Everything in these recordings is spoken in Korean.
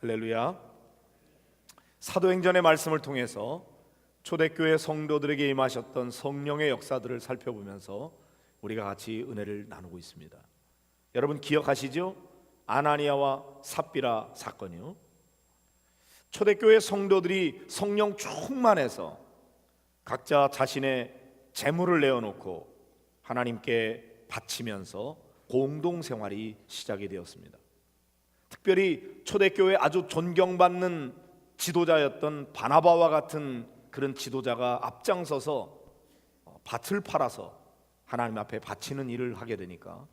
할렐루야. 사도행전의 말씀을 통해서 초대교회 성도들에게 임하셨던 성령의 역사들을 살펴보면서 우리가 같이 은혜를 나누고 있습니다. 여러분 기억하시죠? 아나니아와 삽비라 사건이요. 초대교회 성도들이 성령 충만해서 각자 자신의 재물을 내어놓고 하나님께 바치면서 공동생활이 시작이 되었습니다. 특별히 초대교회 아주 존경받는 지도자였던 바나바와 같은 그런 지도자가 앞장서서 밭을 팔아서 하나님 앞에 바치는 일을 하게 되니까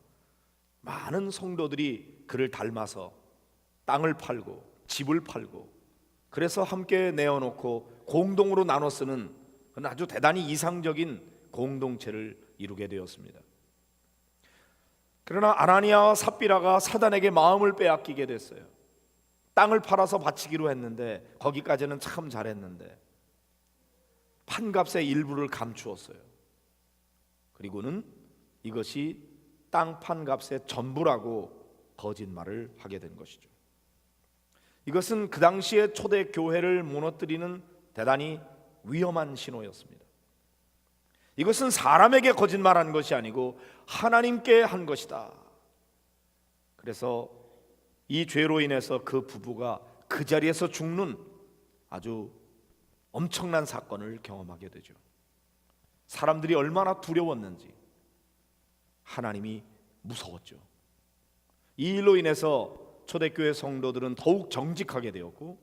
많은 성도들이 그를 닮아서 땅을 팔고 집을 팔고 그래서 함께 내어놓고 공동으로 나눠 쓰는 그런 아주 대단히 이상적인 공동체를 이루게 되었습니다. 그러나 아나니아와 삽비라가 사단에게 마음을 빼앗기게 됐어요. 땅을 팔아서 바치기로 했는데 거기까지는 참 잘했는데 판값의 일부를 감추었어요. 그리고는 이것이 땅 판값의 전부라고 거짓말을 하게 된 것이죠. 이것은 그 당시에 초대 교회를 무너뜨리는 대단히 위험한 신호였습니다. 이것은 사람에게 거짓말한 것이 아니고 하나님께 한 것이다. 그래서 이 죄로 인해서 그 부부가 그 자리에서 죽는 아주 엄청난 사건을 경험하게 되죠. 사람들이 얼마나 두려웠는지 하나님이 무서웠죠. 이 일로 인해서 초대교회 성도들은 더욱 정직하게 되었고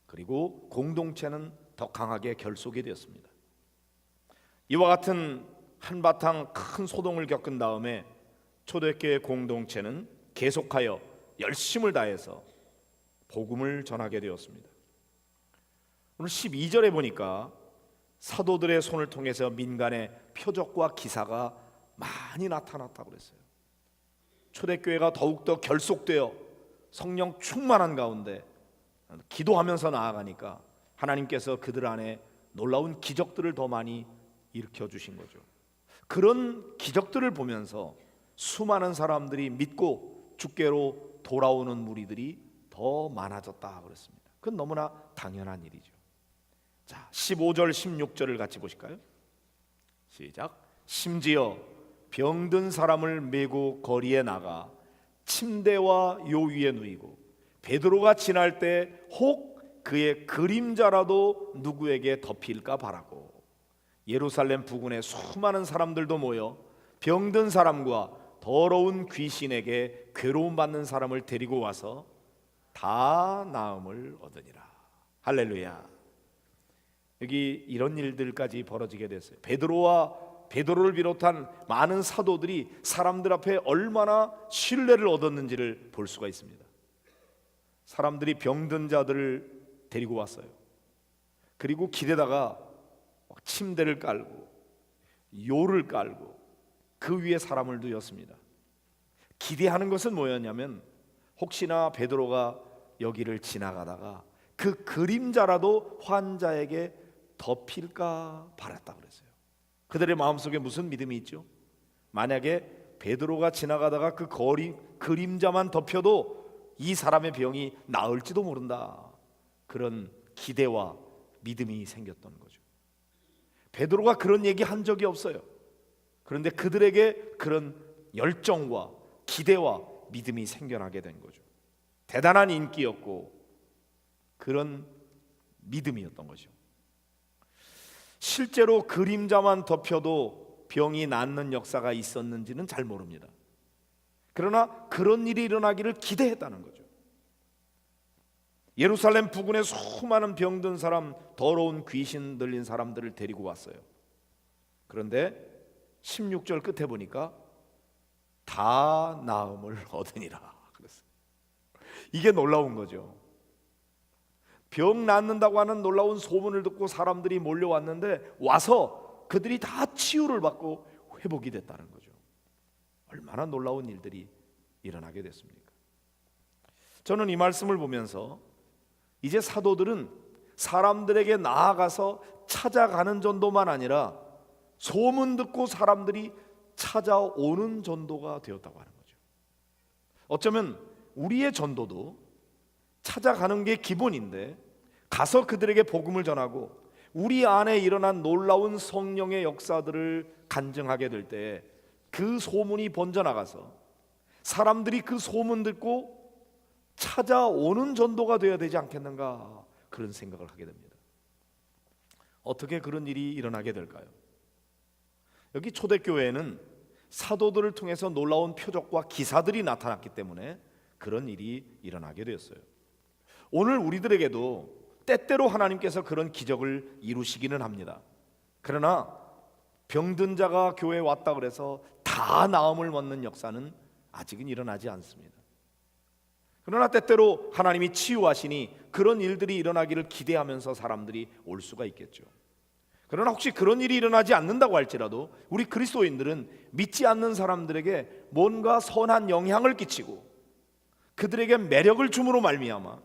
그리고 공동체는 더 강하게 결속이 되었습니다. 이와 같은 한바탕 큰 소동을 겪은 다음에 초대교회 공동체는 계속하여 열심을 다해서 복음을 전하게 되었습니다. 오늘 12절에 보니까 사도들의 손을 통해서 민간의 표적과 기사가 많이 나타났다고 그랬어요. 초대교회가 더욱더 결속되어 성령 충만한 가운데 기도하면서 나아가니까 하나님께서 그들 안에 놀라운 기적들을 더 많이 일으켜 주신 거죠. 그런 기적들을 보면서 수많은 사람들이 믿고 주께로 돌아오는 무리들이 더 많아졌다 그랬습니다. 그건 너무나 당연한 일이죠. 자, 15절 16절을 같이 보실까요? 시작. 심지어 병든 사람을 메고 거리에 나가 침대와 요 위에 누이고 베드로가 지날 때 혹 그의 그림자라도 누구에게 덮일까 바라고 예루살렘 부근에 수많은 사람들도 모여 병든 사람과 더러운 귀신에게 괴로움 받는 사람을 데리고 와서 다 나음을 얻으니라. 할렐루야. 여기 이런 일들까지 벌어지게 됐어요. 베드로를 비롯한 많은 사도들이 사람들 앞에 얼마나 신뢰를 얻었는지를 볼 수가 있습니다. 사람들이 병든 자들을 데리고 왔어요. 그리고 길에다가 침대를 깔고 요를 깔고 그 위에 사람을 두었습니다. 기대하는 것은 뭐였냐면 혹시나 베드로가 여기를 지나가다가 그 그림자라도 환자에게 덮일까 바랐다 그랬어요. 그들의 마음속에 무슨 믿음이 있죠? 만약에 베드로가 지나가다가 그 그림자만 덮여도 이 사람의 병이 나을지도 모른다. 그런 기대와 믿음이 생겼던 거죠. 베드로가 그런 얘기 한 적이 없어요. 그런데 그들에게 그런 열정과 기대와 믿음이 생겨나게 된 거죠. 대단한 인기였고 그런 믿음이었던 거죠. 실제로 그림자만 덮여도 병이 낫는 역사가 있었는지는 잘 모릅니다. 그러나 그런 일이 일어나기를 기대했다는 거죠. 예루살렘 부근에 수많은 병든 사람, 더러운 귀신 들린 사람들을 데리고 왔어요. 그런데 16절 끝에 보니까 다 나음을 얻으니라 그랬어요. 이게 놀라운 거죠. 병 낫는다고 하는 놀라운 소문을 듣고 사람들이 몰려왔는데 와서 그들이 다 치유를 받고 회복이 됐다는 거죠. 얼마나 놀라운 일들이 일어나게 됐습니까? 저는 이 말씀을 보면서 이제 사도들은 사람들에게 나아가서 찾아가는 전도만 아니라 소문 듣고 사람들이 찾아오는 전도가 되었다고 하는 거죠. 어쩌면 우리의 전도도 찾아가는 게 기본인데 가서 그들에게 복음을 전하고 우리 안에 일어난 놀라운 성령의 역사들을 간증하게 될 때 그 소문이 번져나가서 사람들이 그 소문 듣고 찾아오는 전도가 되어야 되지 않겠는가, 그런 생각을 하게 됩니다. 어떻게 그런 일이 일어나게 될까요? 여기 초대교회에는 사도들을 통해서 놀라운 표적과 기사들이 나타났기 때문에 그런 일이 일어나게 되었어요. 오늘 우리들에게도 때때로 하나님께서 그런 기적을 이루시기는 합니다. 그러나 병든 자가 교회에 왔다 그래서 다 나음을 얻는 역사는 아직은 일어나지 않습니다. 그러나 때때로 하나님이 치유하시니 그런 일들이 일어나기를 기대하면서 사람들이 올 수가 있겠죠. 그러나 혹시 그런 일이 일어나지 않는다고 할지라도 우리 그리스도인들은 믿지 않는 사람들에게 뭔가 선한 영향을 끼치고 그들에게 매력을 줌으로 말미암아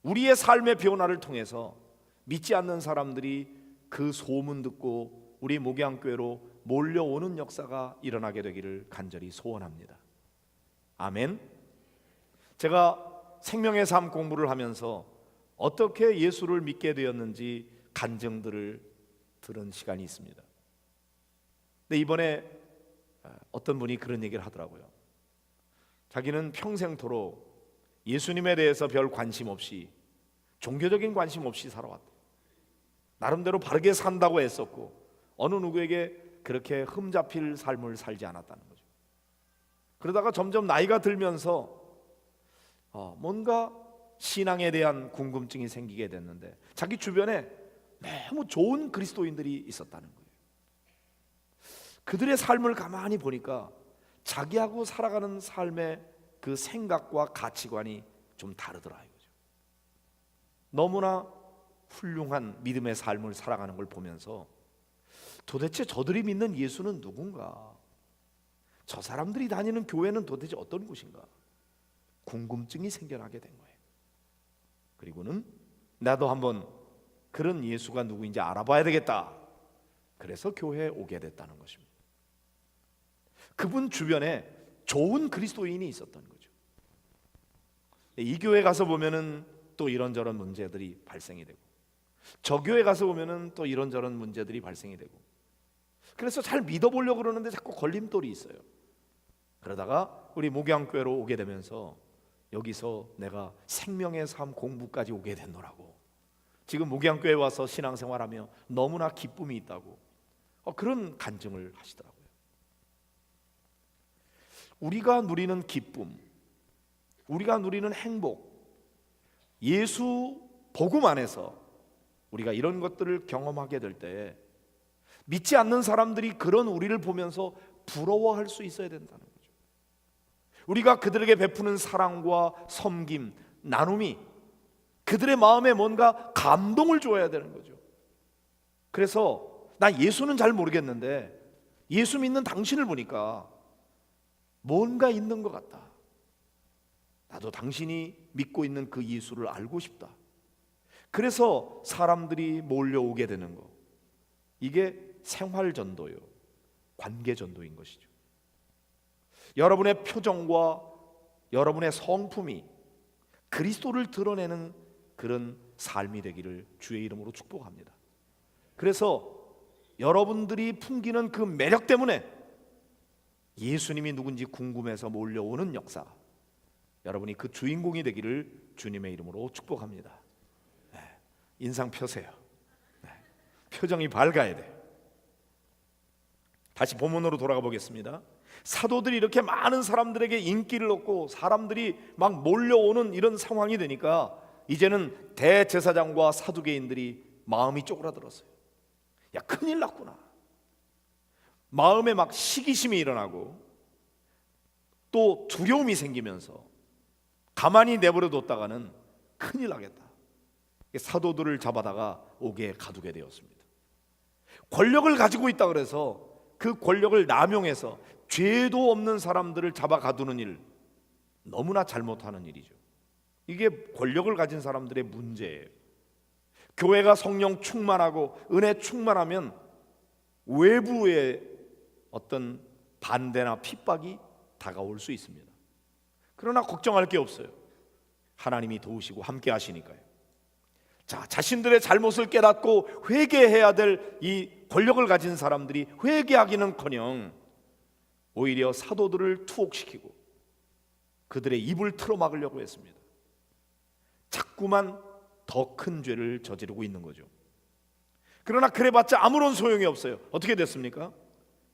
우리의 삶의 변화를 통해서 믿지 않는 사람들이 그 소문 듣고 우리 목양교회로 몰려오는 역사가 일어나게 되기를 간절히 소원합니다. 아멘. 제가 생명의 삶 공부를 하면서 어떻게 예수를 믿게 되었는지 간증들을 들은 시간이 있습니다. 근데 이번에 어떤 분이 그런 얘기를 하더라고요. 자기는 평생토록 예수님에 대해서 별 관심 없이, 종교적인 관심 없이 살아왔다. 나름대로 바르게 산다고 애썼고 어느 누구에게 그렇게 흠잡힐 삶을 살지 않았다는 거죠. 그러다가 점점 나이가 들면서 뭔가 신앙에 대한 궁금증이 생기게 됐는데 자기 주변에 너무 좋은 그리스도인들이 있었다는 거예요. 그들의 삶을 가만히 보니까 자기하고 살아가는 삶의 그 생각과 가치관이 좀 다르더라 이거죠. 너무나 훌륭한 믿음의 삶을 살아가는 걸 보면서 도대체 저들이 믿는 예수는 누군가? 저 사람들이 다니는 교회는 도대체 어떤 곳인가? 궁금증이 생겨나게 된 거예요. 그리고는 나도 한번 그런 예수가 누구인지 알아봐야 되겠다. 그래서 교회에 오게 됐다는 것입니다. 그분 주변에 좋은 그리스도인이 있었던 거죠. 이 교회 가서 보면은 또 이런저런 문제들이 발생이 되고 저 교회 가서 보면은 또 이런저런 문제들이 발생이 되고 그래서 잘 믿어보려고 그러는데 자꾸 걸림돌이 있어요. 그러다가 우리 목양교회로 오게 되면서 여기서 내가 생명의 삶 공부까지 오게 됐노라고, 지금 목양교회 와서 신앙생활하며 너무나 기쁨이 있다고 그런 간증을 하시더라고요. 우리가 누리는 기쁨, 우리가 누리는 행복, 예수 복음 안에서 우리가 이런 것들을 경험하게 될 때 믿지 않는 사람들이 그런 우리를 보면서 부러워할 수 있어야 된다는 거죠. 우리가 그들에게 베푸는 사랑과 섬김, 나눔이 그들의 마음에 뭔가 감동을 줘야 되는 거죠. 그래서 나 예수는 잘 모르겠는데 예수 믿는 당신을 보니까 뭔가 있는 것 같다. 나도 당신이 믿고 있는 그 예수를 알고 싶다. 그래서 사람들이 몰려오게 되는 거, 이게 생활전도요, 관계전도인 것이죠. 여러분의 표정과 여러분의 성품이 그리스도를 드러내는 그런 삶이 되기를 주의 이름으로 축복합니다. 그래서 여러분들이 풍기는 그 매력 때문에 예수님이 누군지 궁금해서 몰려오는 역사, 여러분이 그 주인공이 되기를 주님의 이름으로 축복합니다. 인상 펴세요. 표정이 밝아야 돼. 다시 본문으로 돌아가 보겠습니다. 사도들이 이렇게 많은 사람들에게 인기를 얻고 사람들이 막 몰려오는 이런 상황이 되니까 이제는 대제사장과 사두개인들이 마음이 쪼그라들었어요. 야, 큰일 났구나. 마음에 막 시기심이 일어나고 또 두려움이 생기면서 가만히 내버려 뒀다가는 큰일 나겠다. 사도들을 잡아다가 옥에 가두게 되었습니다. 권력을 가지고 있다 그래서 그 권력을 남용해서 죄도 없는 사람들을 잡아 가두는 일, 너무나 잘못하는 일이죠. 이게 권력을 가진 사람들의 문제예요. 교회가 성령 충만하고 은혜 충만하면 외부의 어떤 반대나 핍박이 다가올 수 있습니다. 그러나 걱정할 게 없어요. 하나님이 도우시고 함께 하시니까요. 자, 자신들의 잘못을 깨닫고 회개해야 될 이 권력을 가진 사람들이 회개하기는커녕 오히려 사도들을 투옥시키고 그들의 입을 틀어막으려고 했습니다. 자꾸만 더 큰 죄를 저지르고 있는 거죠. 그러나 그래봤자 아무런 소용이 없어요. 어떻게 됐습니까?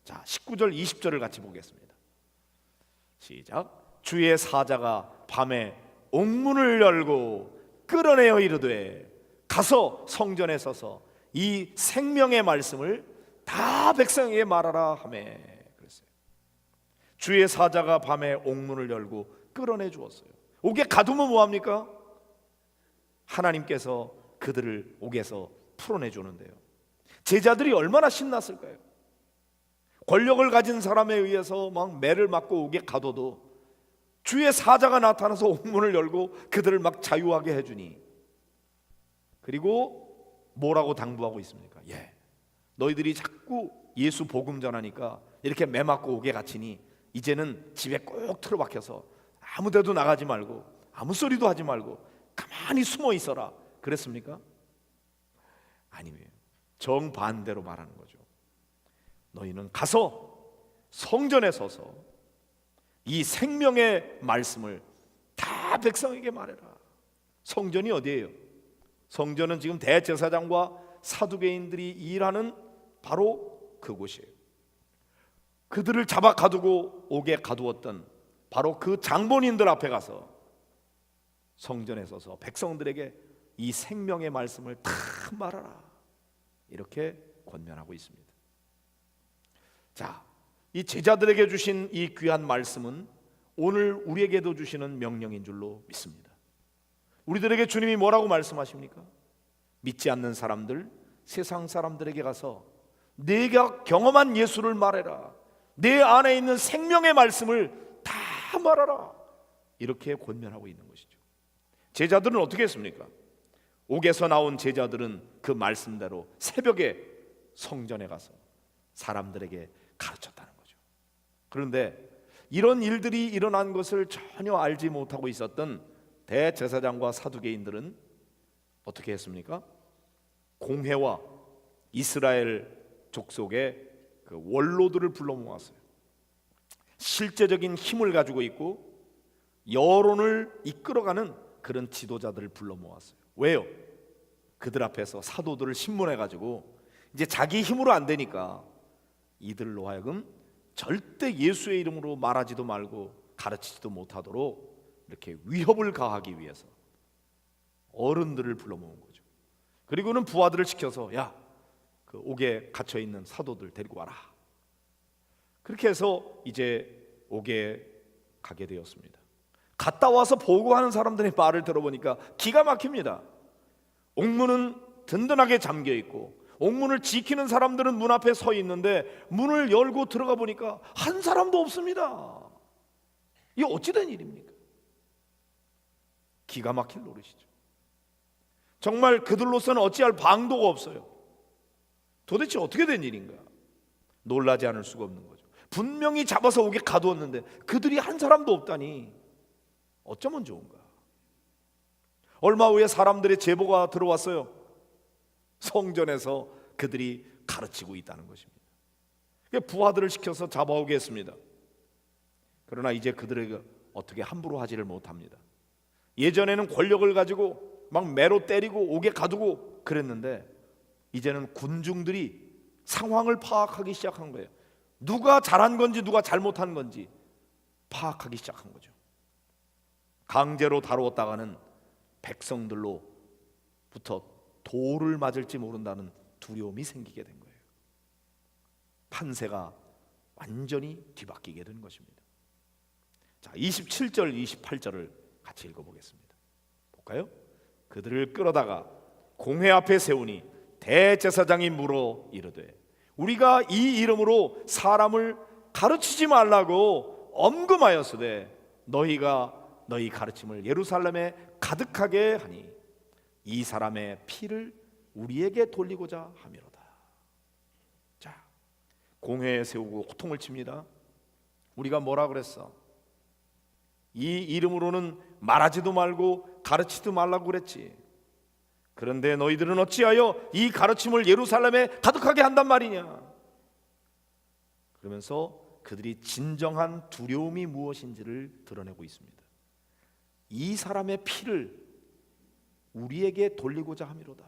자, 19절 20절을 같이 보겠습니다. 시작. 주의 사자가 밤에 옥문을 열고 끌어내어 이르되 가서 성전에 서서 이 생명의 말씀을 다 백성에게 말하라 하매 그랬어요. 주의 사자가 밤에 옥문을 열고 끌어내 주었어요. 옥에 가두면 뭐합니까? 하나님께서 그들을 옥에서 풀어내 주는데요. 제자들이 얼마나 신났을까요? 권력을 가진 사람에 의해서 막 매를 맞고 옥에 가둬도 주의 사자가 나타나서 옥문을 열고 그들을 막 자유하게 해주니, 그리고 뭐라고 당부하고 있습니까? 너희들이 자꾸 예수 복음 전하니까 이렇게 매 맞고 옥에 갇히니 이제는 집에 꼭 틀어박혀서 아무 데도 나가지 말고 아무 소리도 하지 말고 가만히 숨어 있어라 그랬습니까? 아니에요. 정반대로 말하는 거죠. 너희는 가서 성전에 서서 이 생명의 말씀을 다 백성에게 말해라. 성전이 어디예요? 성전은 지금 대제사장과 사두개인들이 일하는 바로 그곳이에요. 그들을 잡아 가두고 옥에 가두었던 바로 그 장본인들 앞에 가서 성전에 서서 백성들에게 이 생명의 말씀을 다 말하라, 이렇게 권면하고 있습니다. 자, 이 제자들에게 주신 이 귀한 말씀은 오늘 우리에게도 주시는 명령인 줄로 믿습니다. 우리들에게 주님이 뭐라고 말씀하십니까? 믿지 않는 사람들, 세상 사람들에게 가서 내가 경험한 예수를 말해라, 내 안에 있는 생명의 말씀을 다 말하라, 이렇게 권면하고 있는 것이죠. 제자들은 어떻게 했습니까? 옥에서 나온 제자들은 그 말씀대로 새벽에 성전에 가서 사람들에게 가르쳤다는 거죠. 그런데 이런 일들이 일어난 것을 전혀 알지 못하고 있었던 대제사장과 사두개인들은 어떻게 했습니까? 공회와 이스라엘 족속의 그 원로들을 불러 모았어요. 실제적인 힘을 가지고 있고 여론을 이끌어가는 그런 지도자들을 불러 모았어요. 왜요? 그들 앞에서 사도들을 신문해 가지고 이제 자기 힘으로 안 되니까 이들로 하여금 절대 예수의 이름으로 말하지도 말고 가르치지도 못하도록 이렇게 위협을 가하기 위해서 어른들을 불러 모은 거죠. 그리고는 부하들을 시켜서 그 옥에 갇혀 있는 사도들 데리고 와라. 그렇게 해서 이제 옥에 가게 되었습니다. 갔다 와서 보고하는 사람들의 말을 들어보니까 기가 막힙니다. 옥문은 든든하게 잠겨 있고 옥문을 지키는 사람들은 문 앞에 서 있는데 문을 열고 들어가 보니까 한 사람도 없습니다. 이게 어찌 된 일입니까? 기가 막힐 노릇이죠. 정말 그들로서는 어찌할 방도가 없어요. 도대체 어떻게 된 일인가? 놀라지 않을 수가 없는 거죠. 분명히 잡아서 옥에 가두었는데 그들이 한 사람도 없다니 어쩌면 좋은가? 얼마 후에 사람들의 제보가 들어왔어요. 성전에서 그들이 가르치고 있다는 것입니다. 부하들을 시켜서 잡아오게 했습니다. 그러나 이제 그들에게 어떻게 함부로 하지를 못합니다. 예전에는 권력을 가지고 막 매로 때리고 옥에 가두고 그랬는데 이제는 군중들이 상황을 파악하기 시작한 거예요. 누가 잘한 건지 누가 잘못한 건지 파악하기 시작한 거죠. 강제로 다루었다가는 백성들로부터 돌을 맞을지 모른다는 두려움이 생기게 된 거예요. 판세가 완전히 뒤바뀌게 된 것입니다. 자, 27절 28절을 같이 읽어보겠습니다. 볼까요? 그들을 끌어다가 공회 앞에 세우니 대제사장이 물어 이르되 우리가 이 이름으로 사람을 가르치지 말라고 엄금하였으되 너희가 너희 가르침을 예루살렘에 가득하게 하니 이 사람의 피를 우리에게 돌리고자 함이로다. 자, 공회에 세우고 호통을 칩니다. 우리가 뭐라 그랬어? 이 이름으로는 말하지도 말고 가르치도 말라고 그랬지. 그런데 너희들은 어찌하여 이 가르침을 예루살렘에 가득하게 한단 말이냐. 그러면서 그들이 진정한 두려움이 무엇인지를 드러내고 있습니다. 이 사람의 피를 우리에게 돌리고자 함이로다.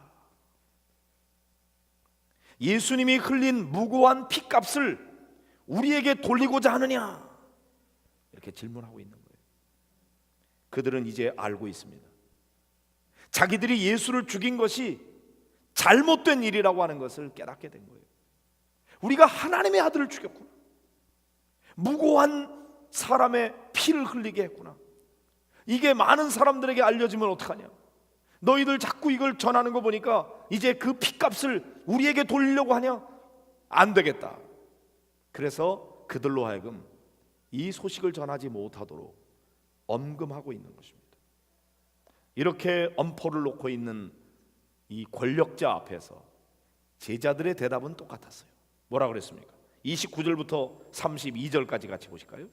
예수님이 흘린 무고한 피값을 우리에게 돌리고자 하느냐, 이렇게 질문하고 있는 거예요. 그들은 이제 알고 있습니다. 자기들이 예수를 죽인 것이 잘못된 일이라고 하는 것을 깨닫게 된 거예요. 우리가 하나님의 아들을 죽였구나. 무고한 사람의 피를 흘리게 했구나. 이게 많은 사람들에게 알려지면 어떡하냐. 너희들 자꾸 이걸 전하는 거 보니까 이제 그 피값을 우리에게 돌리려고 하냐? 안 되겠다. 그래서 그들로 하여금 이 소식을 전하지 못하도록 엄금하고 있는 것입니다. 이렇게 엄포를 놓고 있는 이 권력자 앞에서 제자들의 대답은 똑같았어요. 뭐라 그랬습니까? 29절부터 32절까지 같이 보실까요?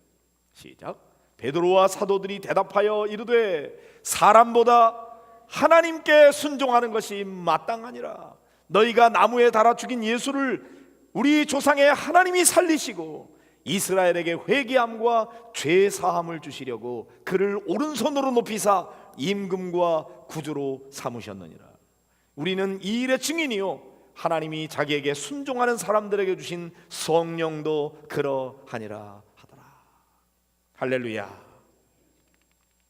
시작. 베드로와 사도들이 대답하여 이르되 사람보다 하나님께 순종하는 것이 마땅하니라. 너희가 나무에 달아 죽인 예수를 우리 조상의 하나님이 살리시고 이스라엘에게 회개함과 죄 사함을 주시려고 그를 오른손으로 높이사 임금과 구주로 삼으셨느니라. 우리는 이 일의 증인이요 하나님이 자기에게 순종하는 사람들에게 주신 성령도 그러하니라 하더라. 할렐루야.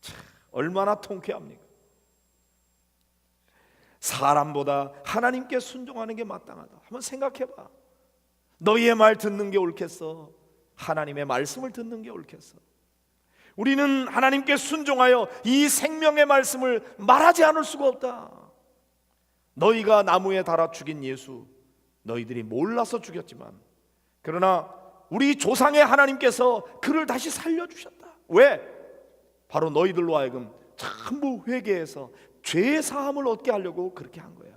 참, 얼마나 통쾌합니까? 사람보다 하나님께 순종하는 게 마땅하다. 한번 생각해봐. 너희의 말 듣는 게 옳겠어? 하나님의 말씀을 듣는 게 옳겠어? 우리는 하나님께 순종하여 이 생명의 말씀을 말하지 않을 수가 없다. 너희가 나무에 달아 죽인 예수, 너희들이 몰라서 죽였지만 그러나 우리 조상의 하나님께서 그를 다시 살려주셨다. 왜? 바로 너희들로 하여금 전부 회개해서 죄 사함을 얻게 하려고 그렇게 한 거야.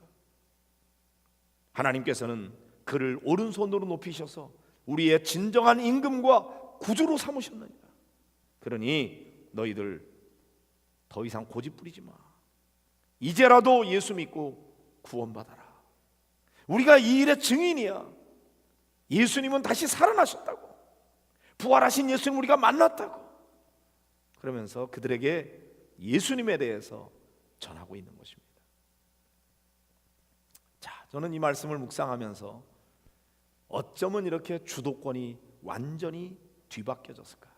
하나님께서는 그를 오른손으로 높이셔서 우리의 진정한 임금과 구주로 삼으셨느니라. 그러니 너희들 더 이상 고집 부리지 마. 이제라도 예수 믿고 구원받아라. 우리가 이 일의 증인이야. 예수님은 다시 살아나셨다고. 부활하신 예수님 우리가 만났다고. 그러면서 그들에게 예수님에 대해서 전하고 있는 것입니다. 자, 저는 이 말씀을 묵상하면서 어쩌면 이렇게 주도권이 완전히 뒤바뀌어졌을까?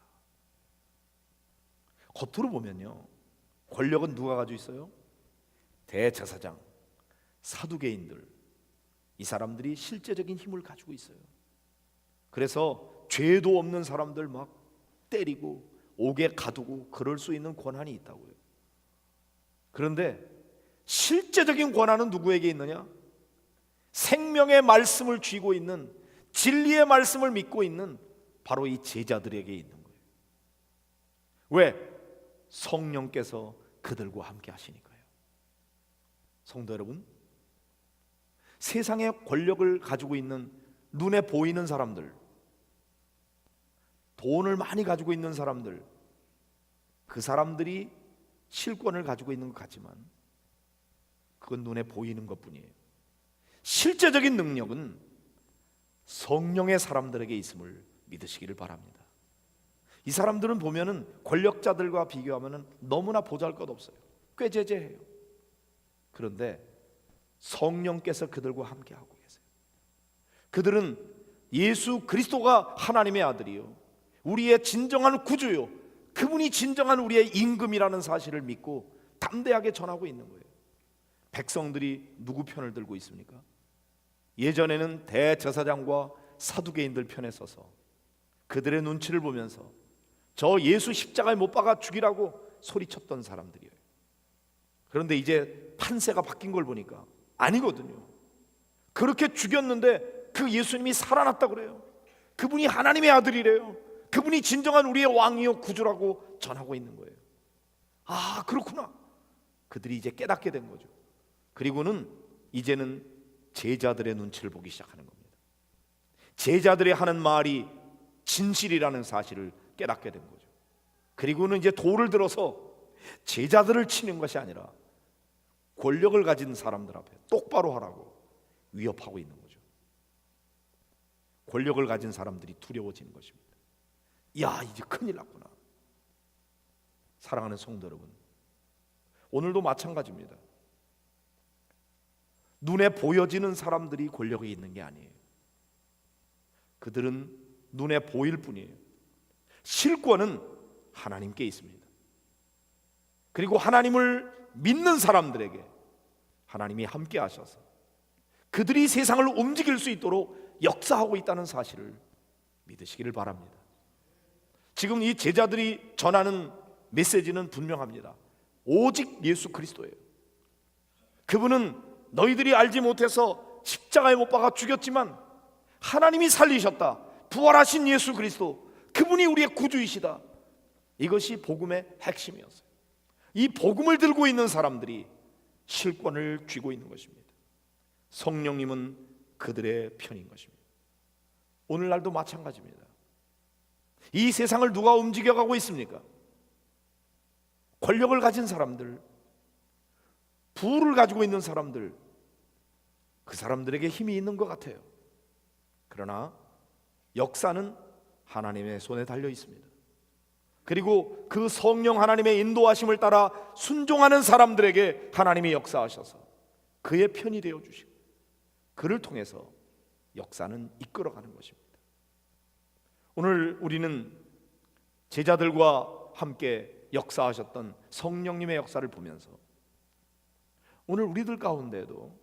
겉으로 보면요, 권력은 누가 가지고 있어요? 대제사장, 사두개인들, 이 사람들이 실제적인 힘을 가지고 있어요. 그래서 죄도 없는 사람들 막 때리고 옥에 가두고 그럴 수 있는 권한이 있다고요. 그런데 실제적인 권한은 누구에게 있느냐? 생명의 말씀을 쥐고 있는, 진리의 말씀을 믿고 있는 바로 이 제자들에게 있는 거예요. 왜? 성령께서 그들과 함께 하시니까요. 성도 여러분, 세상의 권력을 가지고 있는 눈에 보이는 사람들, 돈을 많이 가지고 있는 사람들, 그 사람들이 실권을 가지고 있는 것 같지만 그건 눈에 보이는 것뿐이에요. 실제적인 능력은 성령의 사람들에게 있음을 믿으시기를 바랍니다. 이 사람들은 보면은 권력자들과 비교하면은 너무나 보잘것없어요. 꾀죄죄해요. 그런데 성령께서 그들과 함께하고 계세요. 그들은 예수 그리스도가 하나님의 아들이요, 우리의 진정한 구주요, 그분이 진정한 우리의 임금이라는 사실을 믿고 담대하게 전하고 있는 거예요. 백성들이 누구 편을 들고 있습니까? 예전에는 대제사장과 사두개인들 편에 서서 그들의 눈치를 보면서 저 예수 십자가에 못 박아 죽이라고 소리쳤던 사람들이에요. 그런데 이제 판세가 바뀐 걸 보니까 아니거든요. 그렇게 죽였는데 그 예수님이 살아났다고 그래요. 그분이 하나님의 아들이래요. 그분이 진정한 우리의 왕이요 구주라고 전하고 있는 거예요. 아, 그렇구나. 그들이 이제 깨닫게 된 거죠. 그리고는 이제는 제자들의 눈치를 보기 시작하는 겁니다. 제자들이 하는 말이 진실이라는 사실을 깨닫게 된 거죠. 그리고는 이제 돌을 들어서 제자들을 치는 것이 아니라 권력을 가진 사람들 앞에 똑바로 하라고 위협하고 있는 거죠. 권력을 가진 사람들이 두려워지는 것입니다. 야, 이제 큰일 났구나. 사랑하는 성도 여러분, 오늘도 마찬가지입니다. 눈에 보여지는 사람들이 권력이 있는 게 아니에요. 그들은 눈에 보일 뿐이에요. 실권은 하나님께 있습니다. 그리고 하나님을 믿는 사람들에게 하나님이 함께 하셔서 그들이 세상을 움직일 수 있도록 역사하고 있다는 사실을 믿으시기를 바랍니다. 지금 이 제자들이 전하는 메시지는 분명합니다. 오직 예수 그리스도예요. 그분은 너희들이 알지 못해서 십자가에 못 박아 죽였지만 하나님이 살리셨다. 부활하신 예수 그리스도, 그분이 우리의 구주이시다. 이것이 복음의 핵심이었어요. 이 복음을 들고 있는 사람들이 실권을 쥐고 있는 것입니다. 성령님은 그들의 편인 것입니다. 오늘날도 마찬가지입니다. 이 세상을 누가 움직여가고 있습니까? 권력을 가진 사람들, 부를 가지고 있는 사람들, 그 사람들에게 힘이 있는 것 같아요. 그러나 역사는 하나님의 손에 달려 있습니다. 그리고 그 성령 하나님의 인도하심을 따라 순종하는 사람들에게 하나님이 역사하셔서 그의 편이 되어 주시고 그를 통해서 역사는 이끌어가는 것입니다. 오늘 우리는 제자들과 함께 역사하셨던 성령님의 역사를 보면서 오늘 우리들 가운데도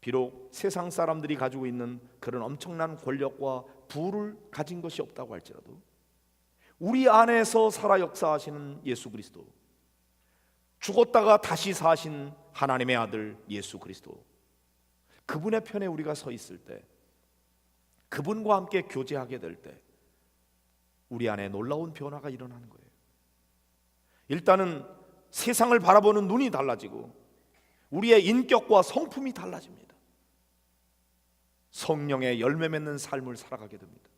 비록 세상 사람들이 가지고 있는 그런 엄청난 권력과 부를 가진 것이 없다고 할지라도 우리 안에서 살아 역사하시는 예수 그리스도, 죽었다가 다시 사신 하나님의 아들 예수 그리스도, 그분의 편에 우리가 서 있을 때, 그분과 함께 교제하게 될 때 우리 안에 놀라운 변화가 일어나는 거예요. 일단은 세상을 바라보는 눈이 달라지고 우리의 인격과 성품이 달라집니다. 성령의 열매 맺는 삶을 살아가게 됩니다.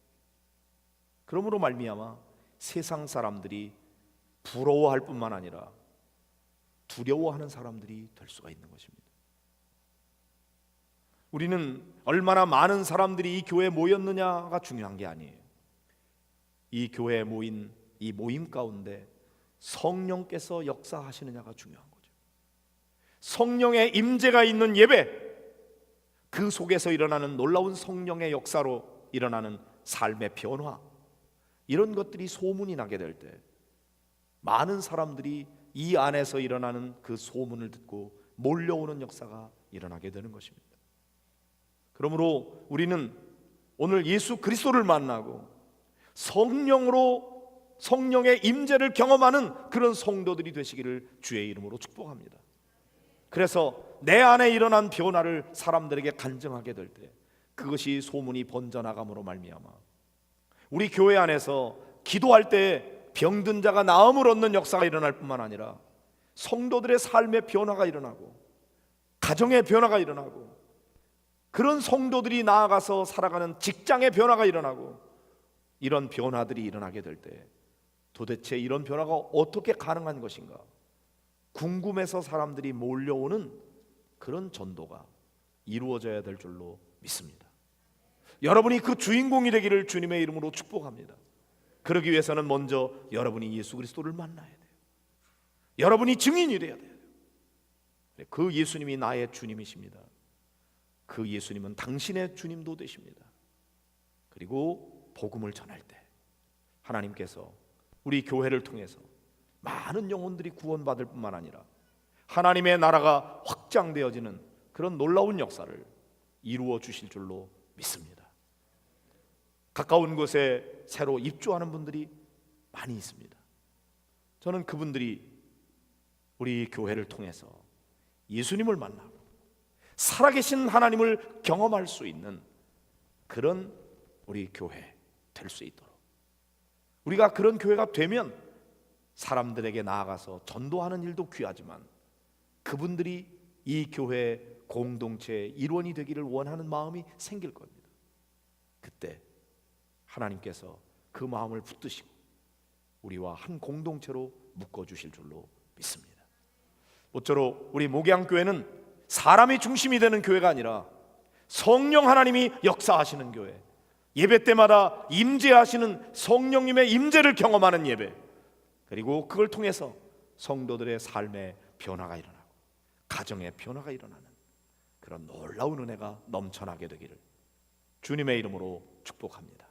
그러므로 말미암아 세상 사람들이 부러워할 뿐만 아니라 두려워하는 사람들이 될 수가 있는 것입니다. 우리는 얼마나 많은 사람들이 이 교회에 모였느냐가 중요한 게 아니에요. 이 교회에 모인 이 모임 가운데 성령께서 역사하시느냐가 중요한 거죠. 성령의 임재가 있는 예배, 그 속에서 일어나는 놀라운 성령의 역사로 일어나는 삶의 변화, 이런 것들이 소문이 나게 될 때 많은 사람들이 이 안에서 일어나는 그 소문을 듣고 몰려오는 역사가 일어나게 되는 것입니다. 그러므로 우리는 오늘 예수 그리스도를 만나고 성령의 임재를 경험하는 그런 성도들이 되시기를 주의 이름으로 축복합니다. 그래서 내 안에 일어난 변화를 사람들에게 간증하게 될 때 그것이 소문이 번져나감으로 말미암아 우리 교회 안에서 기도할 때 병든 자가 나음을 얻는 역사가 일어날 뿐만 아니라 성도들의 삶의 변화가 일어나고 가정의 변화가 일어나고 그런 성도들이 나아가서 살아가는 직장의 변화가 일어나고 이런 변화들이 일어나게 될 때 도대체 이런 변화가 어떻게 가능한 것인가 궁금해서 사람들이 몰려오는 그런 전도가 이루어져야 될 줄로 믿습니다. 여러분이 그 주인공이 되기를 주님의 이름으로 축복합니다. 그러기 위해서는 먼저 여러분이 예수 그리스도를 만나야 돼요. 여러분이 증인이 돼야 돼요. 그 예수님이 나의 주님이십니다. 그 예수님은 당신의 주님도 되십니다. 그리고 복음을 전할 때 하나님께서 우리 교회를 통해서 많은 영혼들이 구원받을 뿐만 아니라 하나님의 나라가 확장되어지는 그런 놀라운 역사를 이루어 주실 줄로 믿습니다. 가까운 곳에 새로 입주하는 분들이 많이 있습니다. 저는 그분들이 우리 교회를 통해서 예수님을 만나고 살아계신 하나님을 경험할 수 있는 그런 우리 교회 될 수 있도록 우리가 그런 교회가 되면 사람들에게 나아가서 전도하는 일도 귀하지만 그분들이 이 교회 공동체의 일원이 되기를 원하는 마음이 생길 겁니다. 그때 하나님께서 그 마음을 붙드시고 우리와 한 공동체로 묶어주실 줄로 믿습니다. 모쪼록 우리 목양교회는 사람이 중심이 되는 교회가 아니라 성령 하나님이 역사하시는 교회, 예배 때마다 임재하시는 성령님의 임재를 경험하는 예배, 그리고 그걸 통해서 성도들의 삶의 변화가 일어나고 가정의 변화가 일어나는 그런 놀라운 은혜가 넘쳐나게 되기를 주님의 이름으로 축복합니다.